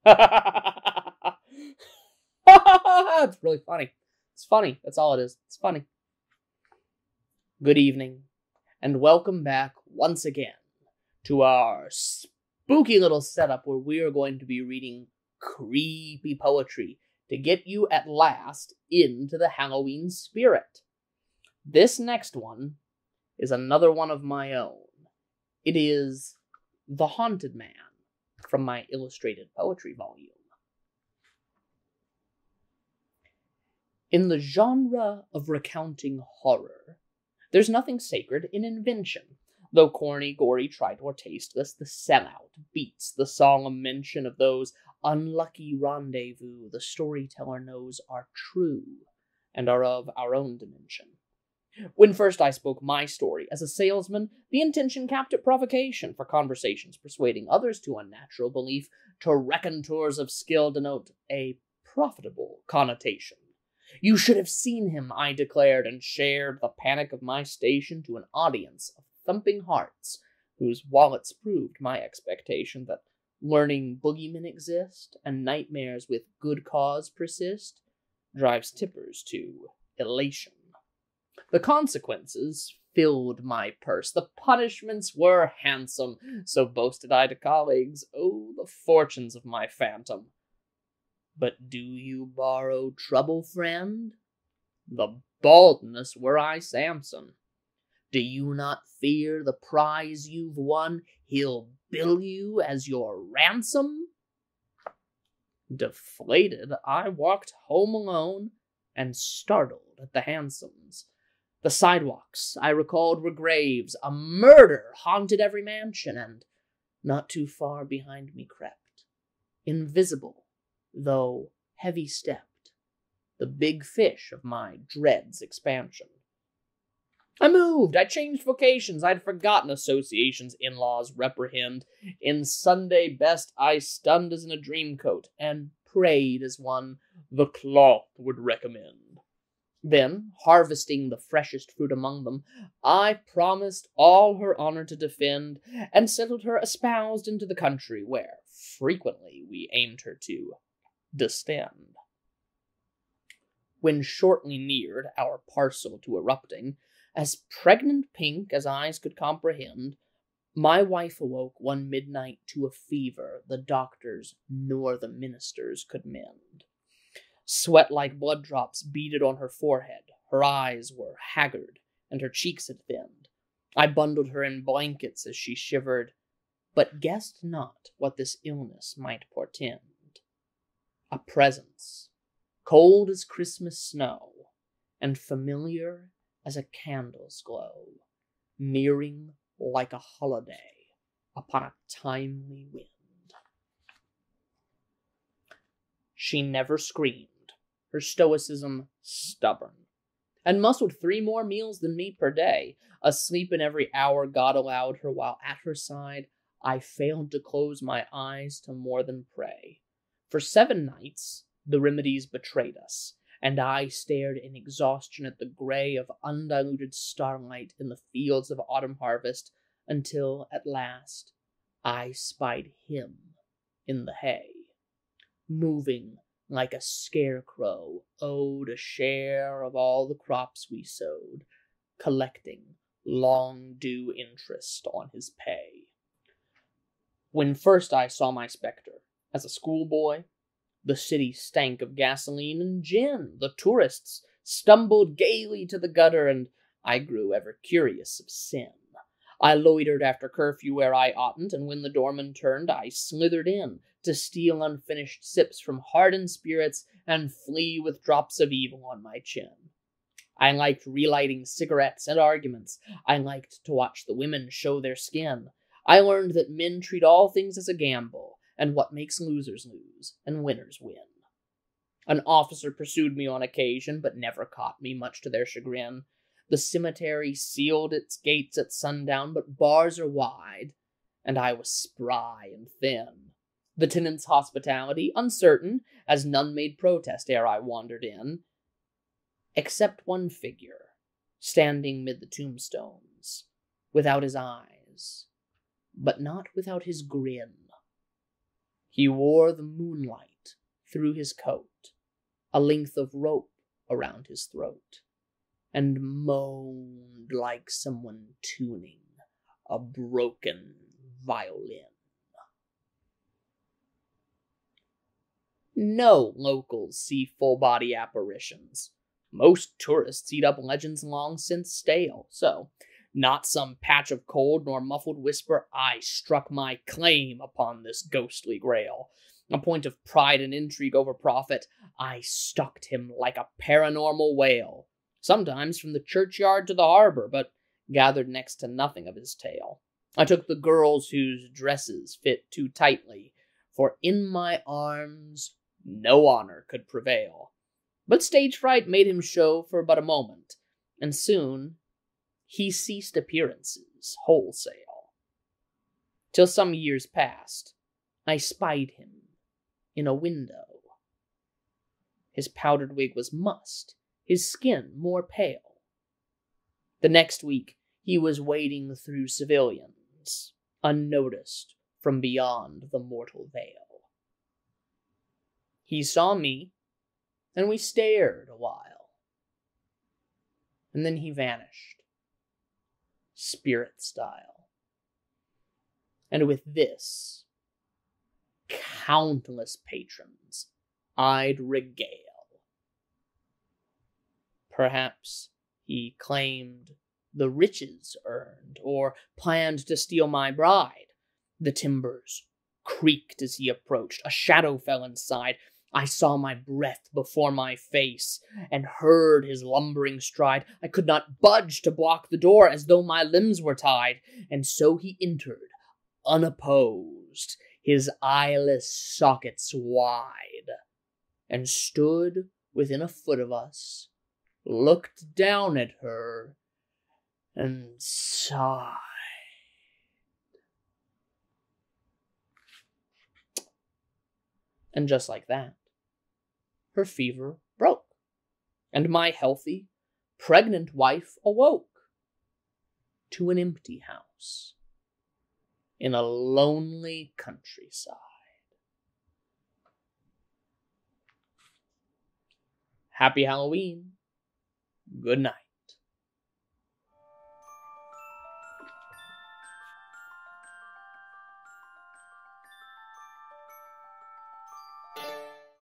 It's really funny. It's funny. That's all it is. It's funny. Good evening, and welcome back once again to our spooky little setup where we are going to be reading creepy poetry to get you at last into the Halloween spirit. This next one is another one of my own. It is The Haunted Man from my illustrated poetry volume. In the genre of recounting horror, there's nothing sacred in invention. Though corny, gory, trite, or tasteless, the sellout beats the solemn mention of those unlucky rendezvous the storyteller knows are true and are of our own dimension. When first I spoke my story as a salesman, the intention capped at provocation for conversations persuading others to unnatural belief to raconteurs of skill denote a profitable connotation. You should have seen him, I declared, and shared the panic of my station to an audience of thumping hearts, whose wallets proved my expectation that learning boogeymen exist and nightmares with good cause persist drives tippers to elation. The consequences filled my purse. The punishments were handsome. So boasted I to colleagues, oh, the fortunes of my phantom. But do you borrow trouble, friend? The baldness were I Samson. Do you not fear the prize you've won? He'll bill you as your ransom? Deflated, I walked home alone and startled at the hansoms. The sidewalks, I recalled, were graves. A murder haunted every mansion, and not too far behind me crept, invisible, though heavy-stepped, the big fish of my dread's expansion. I moved, I changed vocations, I'd forgotten associations, in-laws reprehend. In Sunday best I stunned as in a dream coat, and prayed as one the cloth would recommend. Then, harvesting the freshest fruit among them, I promised all her honor to defend, and settled her espoused into the country, where frequently we aimed her to distend. When shortly neared our parcel to erupting, as pregnant pink as eyes could comprehend, my wife awoke one midnight to a fever the doctors nor the ministers could mend. Sweat like blood drops beaded on her forehead, her eyes were haggard, and her cheeks had thinned. I bundled her in blankets as she shivered, but guessed not what this illness might portend. A presence, cold as Christmas snow, and familiar as a candle's glow, nearing like a holiday upon a timely wind. She never screamed, her stoicism stubborn, and muscled 3 more meals than me per day, asleep in every hour God allowed her, while at her side I failed to close my eyes to more than pray. For 7 nights the remedies betrayed us, and I stared in exhaustion at the gray of undiluted starlight in the fields of autumn harvest, until at last I spied him in the hay, moving like a scarecrow, owed a share of all the crops we sowed, collecting long due interest on his pay. When first I saw my spectre, as a schoolboy, the city stank of gasoline and gin. The tourists stumbled gaily to the gutter, and I grew ever curious of sin. I loitered after curfew where I oughtn't, and when the doorman turned, I slithered in to steal unfinished sips from hardened spirits and flee with drops of evil on my chin. I liked relighting cigarettes and arguments. I liked to watch the women show their skin. I learned that men treat all things as a gamble, and what makes losers lose, and winners win. An officer pursued me on occasion, but never caught me, much to their chagrin. The cemetery sealed its gates at sundown, but bars are wide, and I was spry and thin. The tenant's hospitality uncertain, as none made protest ere I wandered in, except one figure, standing mid the tombstones, without his eyes, but not without his grin. He wore the moonlight through his coat, a length of rope around his throat, and moaned like someone tuning a broken violin. No locals see full-body apparitions. Most tourists eat up legends long since stale, so, not some patch of cold nor muffled whisper, I struck my claim upon this ghostly grail. A point of pride and intrigue over profit, I stalked him like a paranormal whale, sometimes from the churchyard to the harbor, but gathered next to nothing of his tale. I took the girls whose dresses fit too tightly, for in my arms no honor could prevail. But stage fright made him show for but a moment, and soon he ceased appearances wholesale. Till some years passed, I spied him in a window. His powdered wig was mussed, his skin more pale. The next week he was wading through civilians, unnoticed from beyond the mortal veil. He saw me, and we stared a while. And then he vanished, spirit style. And with this, countless patrons I'd regale. Perhaps he claimed the riches earned, or planned to steal my bride. The timbers creaked as he approached. A shadow fell inside. I saw my breath before my face, and heard his lumbering stride. I could not budge to block the door, as though my limbs were tied. And so he entered, unopposed, his eyeless sockets wide, and stood within a foot of us, looked down at her, and sighed. And just like that, her fever broke, and my healthy, pregnant wife awoke to an empty house in a lonely countryside. Happy Halloween. Good night.